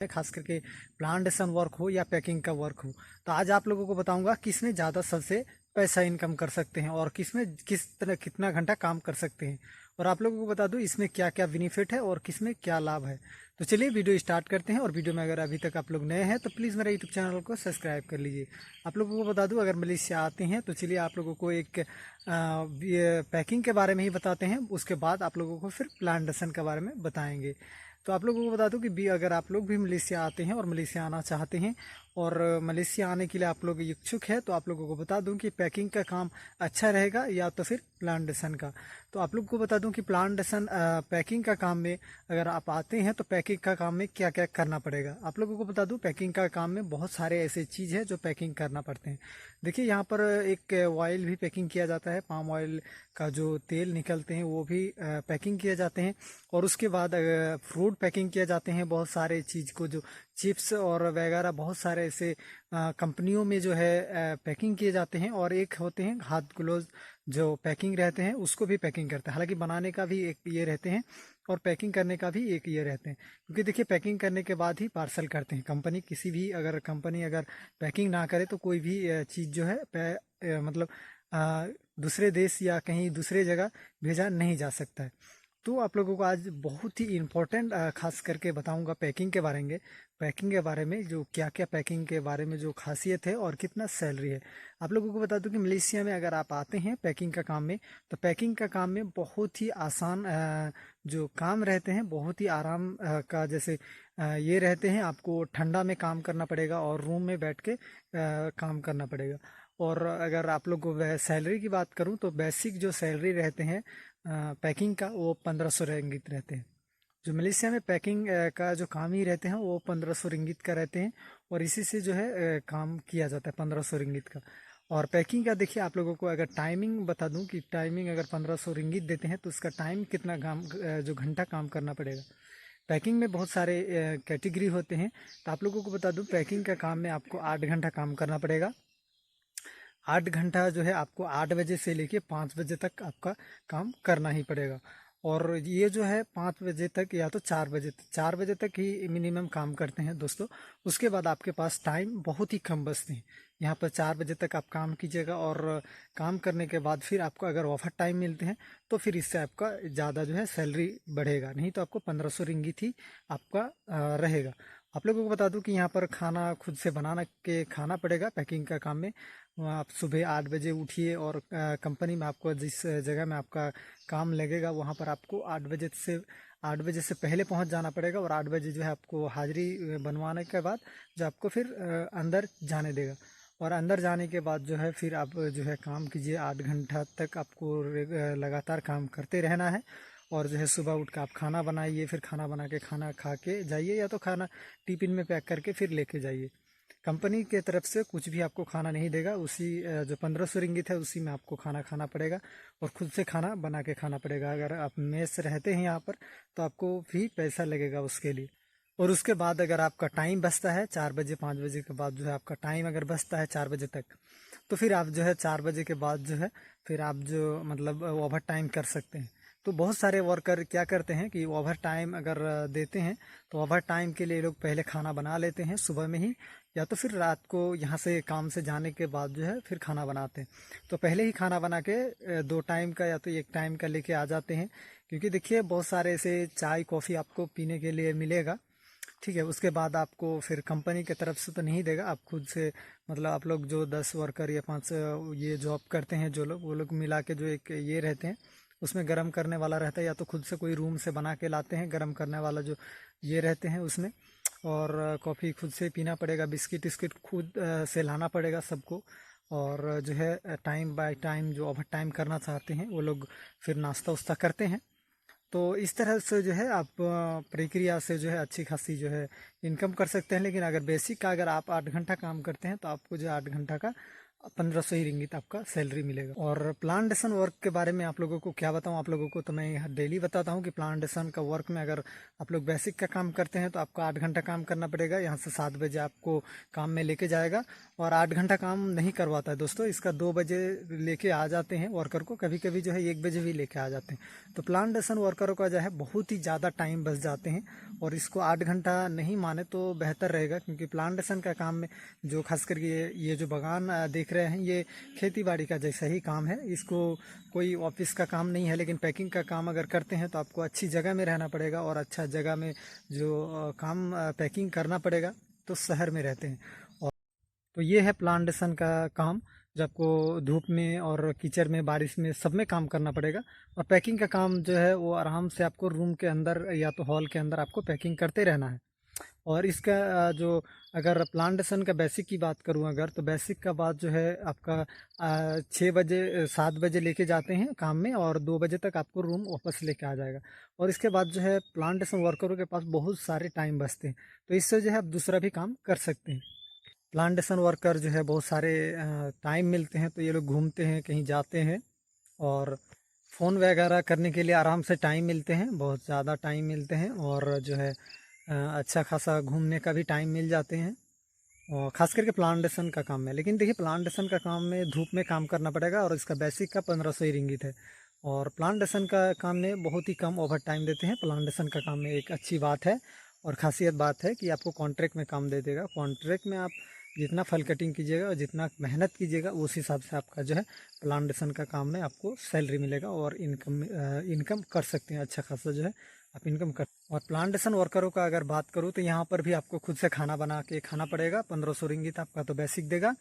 खास करके plantation work हो या पैकिंग का वर्क हो। तो आज आप लोगों को बताऊंगा किसमें ज़्यादा सबसे पैसा इनकम कर सकते हैं और किसमें किस तरह कितना घंटा काम कर सकते हैं, और आप लोगों को बता दूं इसमें क्या क्या बेनिफिट है और किसमें क्या लाभ है। तो चलिए वीडियो स्टार्ट करते हैं। और वीडियो में अगर अभी तक आप लोग नए हैं तो प्लीज़ मेरा यूट्यूब चैनल को सब्सक्राइब कर लीजिए। आप लोगों को बता दूं अगर मलेशिया आते हैं तो चलिए आप लोगों को एक पैकिंग के बारे में ही बताते हैं, उसके बाद आप लोगों को फिर प्लांटेशन के बारे में बताएंगे। तो आप लोगों को बता दूं कि अगर आप लोग भी मलेशिया आते हैं और मलेशिया आना चाहते हैं और मलेशिया आने के लिए आप लोग इच्छुक है तो आप लोगों को बता दूं कि पैकिंग का काम अच्छा रहेगा या तो फिर प्लांटेशन का। तो आप लोगों को बता दूं कि प्लांटेशन पैकिंग का काम में अगर आप आते हैं तो पैकिंग का काम में क्या क्या करना पड़ेगा। आप लोगों को बता दूं पैकिंग का काम में बहुत सारे ऐसे चीज़ है जो पैकिंग करना पड़ते हैं। देखिए यहाँ पर एक ऑयल भी पैकिंग किया जाता है, पाम ऑयल का जो तेल निकलते हैं वो भी पैकिंग किए जाते हैं। और उसके बाद फ्रूट पैकिंग किए जाते हैं, बहुत सारे चीज़ को जो चिप्स और वगैरह बहुत सारे ऐसे कंपनियों में जो है पैकिंग किए जाते हैं। और एक होते हैं हाथ ग्लोव जो पैकिंग रहते हैं उसको भी पैकिंग करते हैं, हालांकि बनाने का भी एक ये रहते हैं और पैकिंग करने का भी एक ये रहते हैं। क्योंकि देखिए पैकिंग करने के बाद ही पार्सल करते हैं कंपनी, किसी भी अगर कंपनी अगर पैकिंग ना करे तो कोई भी चीज़ जो है मतलब अ, दूसरे देश या कहीं दूसरे जगह भेजा नहीं जा सकता है। तो आप लोगों को आज बहुत ही इम्पोर्टेंट खास करके बताऊंगा पैकिंग के बारे में जो क्या क्या पैकिंग के बारे में जो खासियत है और कितना सैलरी है। आप लोगों को बता दूं कि मलेशिया में अगर आप आते हैं पैकिंग का काम में तो पैकिंग का काम में बहुत ही आसान जो काम रहते हैं, बहुत ही आराम का जैसे ये रहते हैं। आपको ठंडा में काम करना पड़ेगा और रूम में बैठ के काम करना पड़ेगा। और अगर आप लोग को सैलरी की बात करूं तो बेसिक जो सैलरी रहते हैं पैकिंग का वो 1500 रिंगित रहते हैं। जो मलेशिया में पैकिंग का जो काम ही रहते हैं वो 1500 रिंगित का रहते हैं। और इसी से जो है काम किया जाता है 1500 रिंगित का। और पैकिंग का देखिए आप लोगों को अगर टाइमिंग बता दूं कि टाइमिंग अगर 1500 रिंगित देते हैं तो उसका टाइम कितना काम जो घंटा काम करना पड़ेगा। पैकिंग में बहुत सारे कैटेगरी होते हैं। तो आप लोगों को बता दूं पैकिंग का काम में आपको 8 घंटा काम करना पड़ेगा। 8 घंटा जो है आपको 8 बजे से लेके 5 बजे तक आपका काम करना ही पड़ेगा। और ये जो है 5 बजे तक या तो 4 बजे तक ही मिनिमम काम करते हैं दोस्तों। उसके बाद आपके पास टाइम बहुत ही कम बचते हैं। यहाँ पर 4 बजे तक आप काम कीजिएगा और काम करने के बाद फिर आपको अगर ओवर टाइम मिलते हैं तो फिर इससे आपका ज़्यादा जो है सैलरी बढ़ेगा, नहीं तो आपको 1500 रिंगित ही आपका रहेगा। आप लोगों को बता दूं कि यहाँ पर खाना खुद से बनाना के खाना पड़ेगा पैकिंग का काम में। वहाँ आप सुबह 8 बजे उठिए और कंपनी में आपको जिस जगह में आपका काम लगेगा वहाँ पर आपको 8 बजे से पहले पहुँच जाना पड़ेगा। और 8 बजे जो है आपको हाजिरी बनवाने के बाद जो आपको फिर अंदर जाने देगा। और अंदर जाने के बाद जो है फिर आप जो है काम कीजिए 8 घंटा तक आपको लगातार काम करते रहना है। और जो है सुबह उठ कर आप खाना बनाइए, फिर खाना बना के खाना खा के जाइए या तो खाना टिफिन में पैक करके फिर लेके जाइए। कंपनी के तरफ से कुछ भी आपको खाना नहीं देगा, उसी जो 1500 रिंगित है उसी में आपको खाना खाना पड़ेगा और खुद से खाना बना के खाना पड़ेगा। अगर आप मेस रहते हैं यहाँ पर तो आपको भी पैसा लगेगा उसके लिए। और उसके बाद अगर आपका टाइम बचता है 4 बजे 5 बजे के बाद जो है आपका टाइम अगर बचता है 4 बजे तक तो फिर आप जो है 4 बजे के बाद जो है फिर आप जो मतलब ओवर टाइम कर सकते हैं। तो बहुत सारे वर्कर क्या करते हैं कि ओवर टाइम अगर देते हैं तो ओवर टाइम के लिए लोग पहले खाना बना लेते हैं सुबह में ही, या तो फिर रात को यहाँ से काम से जाने के बाद जो है फिर खाना बनाते हैं। तो पहले ही खाना बना के 2 टाइम का या तो 1 टाइम का लेके आ जाते हैं। क्योंकि देखिए बहुत सारे ऐसे चाय कॉफ़ी आपको पीने के लिए मिलेगा, ठीक है। उसके बाद आपको फिर कंपनी की तरफ से तो नहीं देगा, आप खुद से मतलब आप लोग जो 10 वर्कर या 5 ये जॉब करते हैं जो लोग वो लोग मिला के जो एक ये रहते हैं उसमें गर्म करने वाला रहता है, या तो खुद से कोई रूम से बना के लाते हैं गर्म करने वाला जो ये रहते हैं उसमें। और कॉफ़ी खुद से पीना पड़ेगा, बिस्किट विस्किट खुद से लाना पड़ेगा सबको। और जो है टाइम बाय टाइम जो ओवर टाइम करना चाहते हैं वो लोग फिर नाश्ता उस्ता करते हैं। तो इस तरह से जो है आप प्रक्रिया से जो है अच्छी खासी जो है इनकम कर सकते हैं। लेकिन अगर बेसिक का अगर आप 8 घंटा काम करते हैं तो आपको जो 8 घंटा का 1500 ही रिंगित आपका सैलरी मिलेगा। और प्लांटेशन वर्क के बारे में आप लोगों को क्या बताऊं, आप लोगों को तो मैं डेली बताता हूं कि प्लांटेशन का वर्क में अगर आप लोग बेसिक का काम करते हैं तो आपको 8 घंटा काम करना पड़ेगा। यहाँ से 7 बजे आपको काम में लेके जाएगा और 8 घंटा काम नहीं करवाता है दोस्तों, इसका 2 बजे लेके आ जाते हैं वर्कर को, कभी कभी जो है 1 बजे भी लेके आ जाते हैं। तो प्लांटेशन वर्करों का जो है बहुत ही ज़्यादा टाइम बच जाते हैं और इसको 8 घंटा नहीं माने तो बेहतर रहेगा, क्योंकि प्लांटेशन का काम में जो खास करके ये जो बागान देख रहे हैं ये खेती बाड़ी का जैसा ही काम है। इसको कोई ऑफिस का काम नहीं है, लेकिन पैकिंग का काम अगर करते हैं तो आपको अच्छी जगह में रहना पड़ेगा और अच्छा जगह में जो काम पैकिंग करना पड़ेगा तो शहर में रहते हैं। और तो ये है प्लांटेशन का काम, जो आपको धूप में और कीचड़ में बारिश में सब में काम करना पड़ेगा। और पैकिंग का काम जो है वो आराम से आपको रूम के अंदर या तो हॉल के अंदर आपको पैकिंग करते रहना है। और इसका जो अगर प्लांटेशन का बेसिक की बात करूं अगर, तो बेसिक का बात जो है आपका 6 बजे 7 बजे लेके जाते हैं काम में और 2 बजे तक आपको रूम वापस लेके आ जाएगा। और इसके बाद जो है प्लांटेशन वर्करों के पास बहुत सारे टाइम बचते हैं, तो इससे जो है आप दूसरा भी काम कर सकते हैं। प्लांटेशन वर्कर जो है बहुत सारे टाइम मिलते हैं तो ये लोग घूमते हैं, कहीं जाते हैं और फ़ोन वगैरह करने के लिए आराम से टाइम मिलते हैं, बहुत ज़्यादा टाइम मिलते हैं। और जो है अच्छा खासा घूमने का भी टाइम मिल जाते हैं, और ख़ास करके प्लांटेशन का काम में। लेकिन देखिए प्लांटेशन का काम में धूप में काम करना पड़ेगा और इसका बेसिक का 1500 ही रिंगित है। और प्लांटेशन का काम में बहुत ही कम ओवर टाइम देते हैं। प्लांटेशन का काम में एक अच्छी बात है और ख़ासियत बात है कि आपको कॉन्ट्रैक्ट में काम दे देगा। कॉन्ट्रैक्ट में आप जितना फल कटिंग कीजिएगा और जितना मेहनत कीजिएगा उस हिसाब से आपका जो है प्लांटेशन का काम में आपको सैलरी मिलेगा और इनकम कर सकते हैं, अच्छा खासा जो है आप इनकम कर। और प्लांटेशन वर्करों का अगर बात करूँ तो यहाँ पर भी आपको खुद से खाना बना के खाना पड़ेगा। 1500 रिंगित आपका तो बेसिक देगा,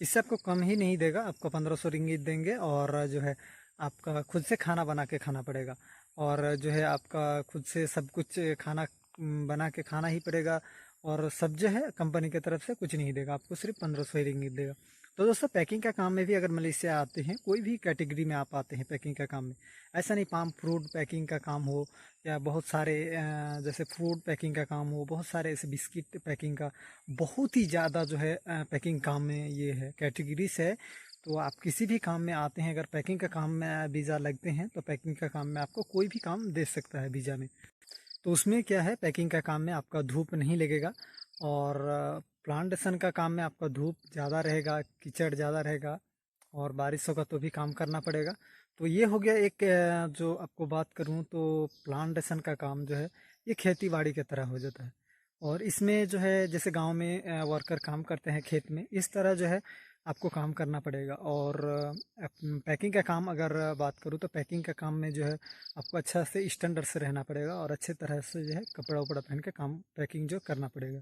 इससे आपको कम ही नहीं देगा, आपको 1500 रिंगित देंगे। और जो है आपका खुद से खाना बना के खाना पड़ेगा और जो है आपका खुद से सब कुछ खाना बना के खाना ही पड़ेगा। और सब जो है कंपनी की तरफ से कुछ नहीं देगा, आपको सिर्फ 1500 ही रिंगित देगा। तो दोस्तों पैकिंग का काम में भी अगर मलेशिया आते हैं, कोई भी कैटेगरी में आप आते हैं पैकिंग का काम में, ऐसा नहीं पाम फ्रूट पैकिंग का काम हो या बहुत सारे जैसे फूड पैकिंग का काम हो, बहुत सारे ऐसे बिस्किट पैकिंग का, बहुत ही ज़्यादा जो है पैकिंग काम में ये है कैटेगरीज है। तो आप किसी भी काम में आते हैं, अगर पैकिंग का काम में वीज़ा लगते हैं तो पैकिंग का काम में आपको कोई भी काम दे सकता है वीज़ा में। तो उसमें क्या है, पैकिंग का काम में आपका धूप नहीं लगेगा और प्लांटेशन का काम में आपका धूप ज़्यादा रहेगा, कीचड़ ज़्यादा रहेगा और बारिश होगा तो भी काम करना पड़ेगा। तो ये हो गया एक जो आपको बात करूँ तो प्लांटेशन का काम जो है ये खेती बाड़ी की तरह हो जाता है। और इसमें जो है जैसे गांव में वर्कर काम करते हैं खेत में, इस तरह जो है आपको काम करना पड़ेगा। और पैकिंग का काम अगर बात करूँ तो पैकिंग का काम में जो है आपको अच्छा से स्टैंडर्ड से रहना पड़ेगा और अच्छे तरह से जो है कपड़ा उपड़ा पहन के काम पैकिंग जो करना पड़ेगा।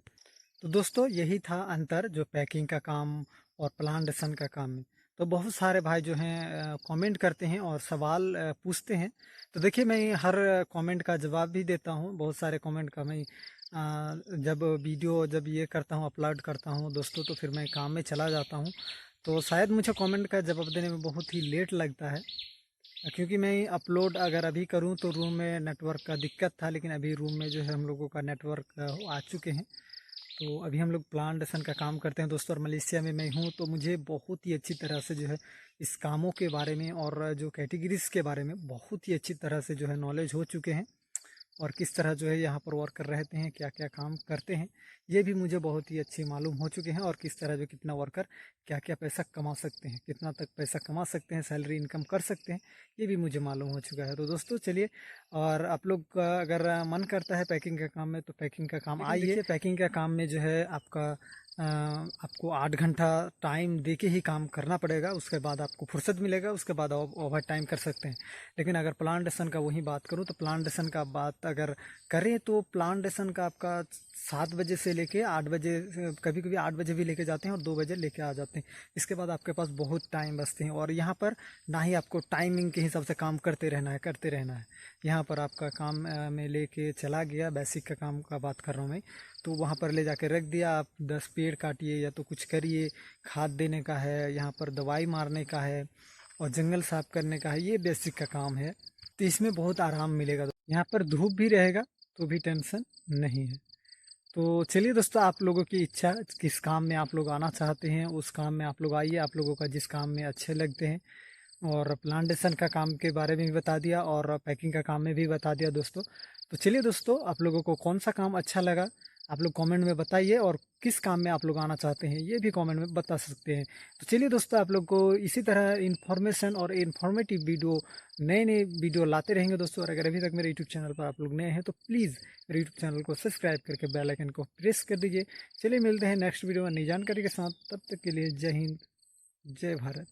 तो दोस्तों यही था अंतर जो पैकिंग का काम और प्लांटेशन का काम में। तो बहुत सारे भाई जो हैं कमेंट करते हैं और सवाल पूछते हैं, तो देखिए मैं हर कमेंट का जवाब भी देता हूँ। बहुत सारे कमेंट का मैं जब वीडियो जब ये करता हूँ अपलोड करता हूँ दोस्तों, तो फिर मैं काम में चला जाता हूँ, तो शायद मुझे कमेंट का जवाब देने में बहुत ही लेट लगता है, क्योंकि मैं अपलोड अगर अभी करूं तो रूम में नेटवर्क का दिक्कत था, लेकिन अभी रूम में जो है हम लोगों का नेटवर्क आ चुके हैं। तो अभी हम लोग प्लांटेशन का काम करते हैं दोस्तों, और मलेशिया में मैं हूँ तो मुझे बहुत ही अच्छी तरह से जो है इस कामों के बारे में और जो कैटेगरीज के बारे में बहुत ही अच्छी तरह से जो है नॉलेज हो चुके हैं। और किस तरह जो है यहाँ पर वर्कर रहते हैं, क्या क्या काम करते हैं, ये भी मुझे बहुत ही अच्छे मालूम हो चुके हैं। और किस तरह जो कितना वर्कर क्या क्या पैसा कमा सकते हैं, कितना तक पैसा कमा सकते हैं, सैलरी इनकम कर सकते हैं, ये भी मुझे मालूम हो चुका है। तो दोस्तों चलिए, और आप लोग का अगर मन करता है पैकिंग का काम में तो पैकिंग का काम आइए। देखिए पैकिंग का काम में जो है आपको 8 घंटा टाइम दे के ही काम करना पड़ेगा, उसके बाद आपको फुर्सत मिलेगा, उसके बाद आप ओवर टाइम कर सकते हैं। लेकिन अगर प्लांटेशन का वही बात करूँ तो प्लांटेशन का बात अगर करें तो प्लांटेशन का आपका 7 बजे से लेके 8 बजे, कभी कभी 8 बजे भी लेके जाते हैं और 2 बजे लेके आ जाते हैं। इसके बाद आपके पास बहुत टाइम बचते हैं और यहाँ पर ना ही आपको टाइमिंग के हिसाब से काम करते रहना है। यहाँ पर आपका काम में लेके चला गया, बेसिक का काम का बात कर रहा हूँ मैं, तो वहाँ पर ले जाके रख दिया, आप 10 पेड़ काटिए या तो कुछ करिए, खाद देने का है, यहाँ पर दवाई मारने का है और जंगल साफ करने का है, ये बेसिक का काम है। तो इसमें बहुत आराम मिलेगा, यहाँ पर धूप भी रहेगा तो भी टेंशन नहीं है। तो चलिए दोस्तों, आप लोगों की इच्छा, किस काम में आप लोग आना चाहते हैं उस काम में आप लोग आइए, आप लोगों का जिस काम में अच्छे लगते हैं। और प्लांटेशन का काम के बारे में भी बता दिया और पैकिंग का काम में भी बता दिया दोस्तों। तो चलिए दोस्तों, आप लोगों को कौन सा काम अच्छा लगा आप लोग कमेंट में बताइए, और किस काम में आप लोग आना चाहते हैं ये भी कमेंट में बता सकते हैं। तो चलिए दोस्तों, आप लोग को इसी तरह इन्फॉर्मेशन और इन्फॉर्मेटिव वीडियो, नए नए वीडियो लाते रहेंगे दोस्तों। और अगर अभी तक मेरे यूट्यूब चैनल पर आप लोग नए हैं तो प्लीज़ मेरे यूट्यूब चैनल को सब्सक्राइब करके बेल आइकन को प्रेस कर दीजिए। चलिए मिलते हैं नेक्स्ट वीडियो में नई जानकारी के साथ, तब तक के लिए जय हिंद, जय भारत।